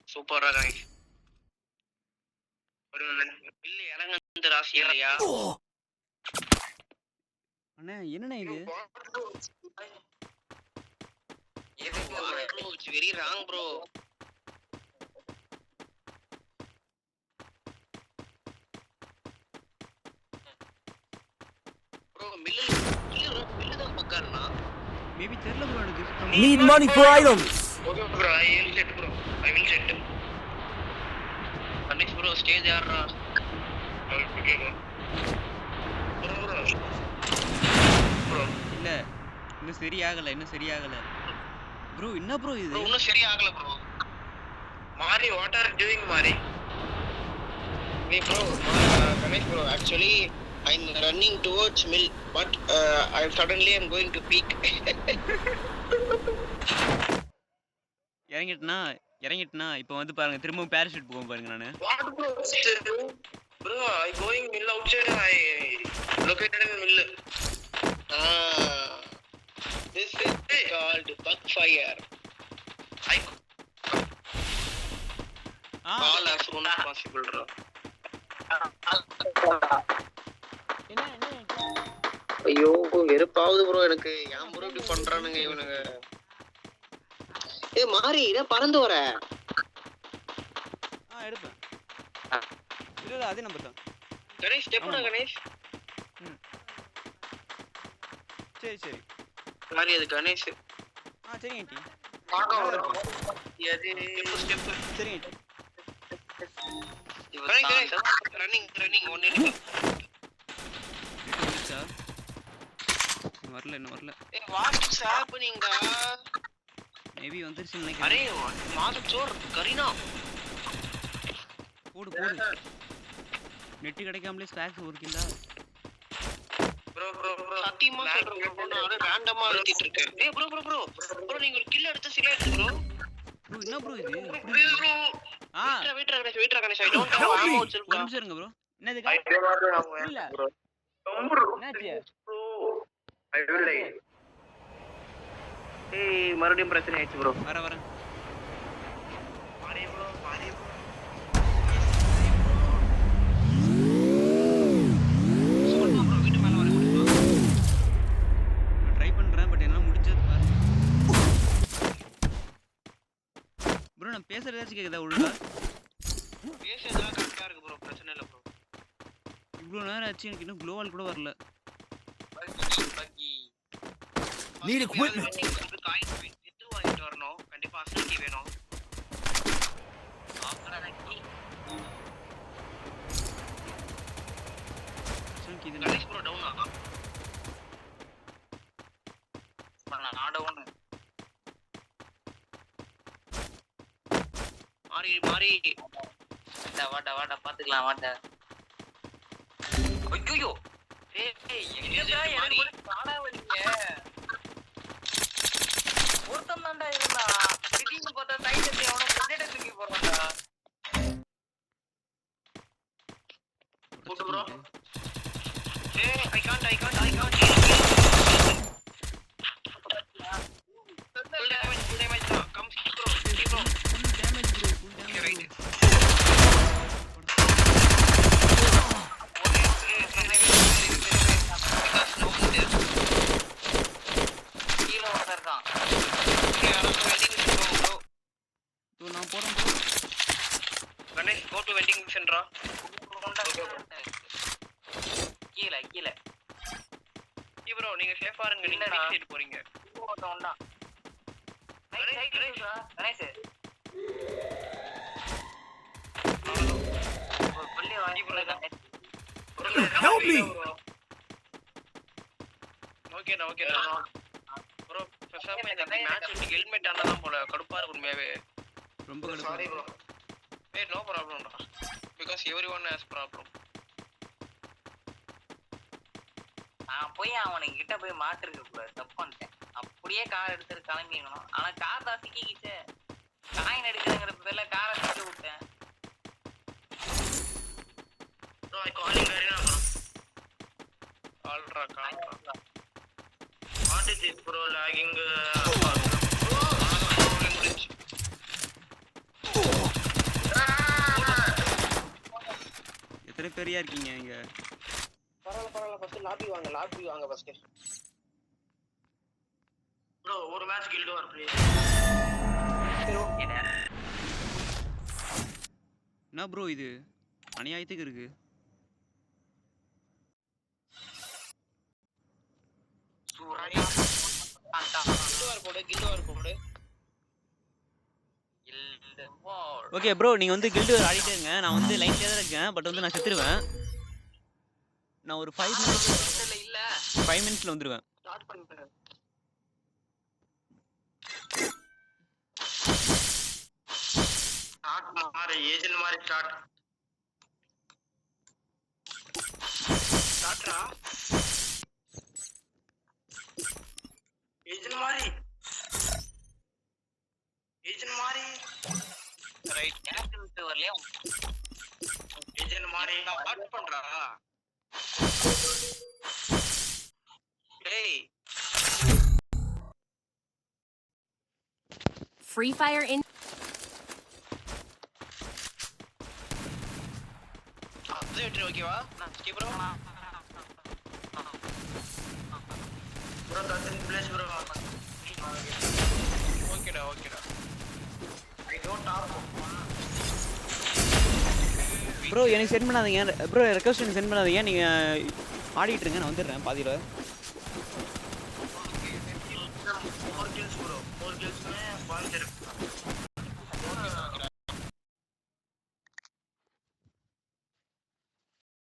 சூப்பரா गाइस ஒரு இல்ல இறங்கந்த ராசி இல்லையா அண்ணே என்னண்ணே இது bro it's very wrong bro mill தான் பக்கறனா மேபி தெரியல bro எனக்கு Need money for items. Okay bro I will set bro I will set Anish bro stage yaarra okay bro bro இல்ல இன்னும் சரியாகல bro என்ன bro இது bro இன்னும் சரியாகல bro Mari what are you doing Mari me bro Ganesh bro actually I'm running towards mill but I suddenly am going to peak இறங்கிட்டனா இப்போ வந்து பாருங்க திரும்பவும் parachute போகும் பாருங்க நானு what bro I going mill outside I located in mill this is called bug fire I all as soon as possible bro என்ன ஐயோ வெறுப்பாவுது bro எனக்கு ஏன் ப்ரோ இப்படி பண்றானுங்க இவனுங்க ஏய் மாறி இத பறந்து வர எடுப்பேன் இல்ல அதே நம்பர் தான் கணேஷ் ஸ்டெப்னா கணேஷ் சரி மாறி அது கணேஷ் சரிங்க டி இது ஸ்டெப் சரிங்க டி ரன்னிங் ஒன் நிமிஷம் வரல ஏய் வாட்ஸ் ஹேப்பனிங் டா மேபி வந்துருச்சு நினைக்கிறேன் அரே மாது சோர் கரீனா போடு நெட் கிடைக்காமலே ஸ்டாக்ஸ் ஒர்க்கிங்கா bro சத்தியமா சொல்றேன் bro நான் ரேண்டமா அழுத்திட்டு இருக்கேன் ஏய் bro நீங்க ஒரு கில் எடுத்து சில எடுத்து bro என்ன bro இது வெயிட்ரா Ganesh I don't have ammo வச்சிருக்கேன் கொஞ்சம் இருங்க bro என்னது இல்ல bro என்னாச்சு bro I will die ஏய் மறுபடியும் பிரச்சனை ஆயிடுச்சு bro வரேன் மாறி bro சொல்லுங்க bro வீட்டு மேல வர முடியுமா நான் ட்ரை பண்றேன் பட் என்னால முடிஞ்சது பாரு bro நான் பேசுறது ஏதாச்சும் கேக்குதா ஒழுங்கா பேசுறதெல்லாம் கரெக்ட்டா இருக்கு bro பிரச்சனை இல்ல bro இவ்ளோ நேரம் ஆச்சு எனக்கு இன்னும் க்ளோவால் கூட வரல பக்கி Need equipment. காயின் வித்து வாங்கிட்டு வரணும் கண்டிப்பா அசல் கீ வேணும் ஆப்ரா கீ அசல் கீ கணேஷ் ப்ரோ டவுன் ஆ நான் டவுன் மாறி வாடா பாத்துக்கலாம் வாடா ஐயோ ஏய் எங்கடா எனக்கு காணா வரீங்க ஒருத்தன் தான்டா இருந்தா திடீர்னு பார்த்தா டைட் அவன பிளேட் தூக்கி போறான்டா போடு bro ஏய் I can't full damage da come see bro full damage bro right நான் போறேன் bro Ganesh go to vending machine ரா கீழ bro நீங்க சேஃபா இருங்க நீங்க சைடு போறீங்க ஓடா கணேஷ் பள்ளி வாங்கி bro Help me. ஓகேடா bro பேசாம இந்த மேட்ச் விட்டு ஹெல்மெட் ஆனதான் போல கடுப்பா இருக்கு உண்மையாவே ரொம்ப கடுப்பா சாரி bro ஏய் நோ ப்ராப்ளம் டா because everyone has problem நான் போய் அவனுக்கிட்ட போய் மாட்டிருக்க கூடாது தப்பு பண்ணிட்டேன் அப்படியே கார் எடுத்துட்டு கிளம்பிடணும் ஆனா கார் தான் சிக்கிக்கிச்சு காயின் எடுக்கிறங்கிற பேர்ல காரை சிக்க விட்டேன் bro I calling Garina bro alra கால்ரா what is this bro lagging bro முடிஞ்சு விக்டோரியா இருக்கீங்க இங்க. பரவாயில்ல ஃபர்ஸ்ட் லாபி வாங்க ஃபர்ஸ்ட். ப்ரோ ஒரு மேட்ச் கில்ட் வார் ப்ளீஸ். சரி ஓகே. என்ன ப்ரோ இது அநியாயத்துக்கு இருக்கு. கில்ட் வார் போடு. ஓகே ப்ரோ நீங்க வந்து கில்டு ஆடிட்டே இருங்க. நான் வந்து லைன்லயே தான் இருக்கேன். பட் வந்து நான் செத்துருவேன். நான் ஒரு 5 மினிட்ஸ்ல வந்துருவேன். ஸ்டார்ட் பண்ணிட்டேன். ஸ்டார்ட் மாற ஏஜென்ட் மாதிரி ஸ்டார்ட்ரா ஏஜென்ட் மாதிரி ரைட் எனக்கு வரலையா ஏஜென்ட் மாதிரி ஸ்டார்ட் பண்றா. டேய் Free Fire in அது ஓகேவா நான் skip bro that's in place bro. ஓகேடா ஐ டோன்ட் டாப் ப்ரோ எனக்கு சென்ட் பண்ணாதீங்க ப்ரோ. ரெக்வெஸ்ட் எனக்கு சென்ட் பண்ணாதீங்க. நீங்க ஆடிட்டு இருங்க. நான் வந்துடுறேன் பாதியில. 4 kills bro 4 kills में 1 0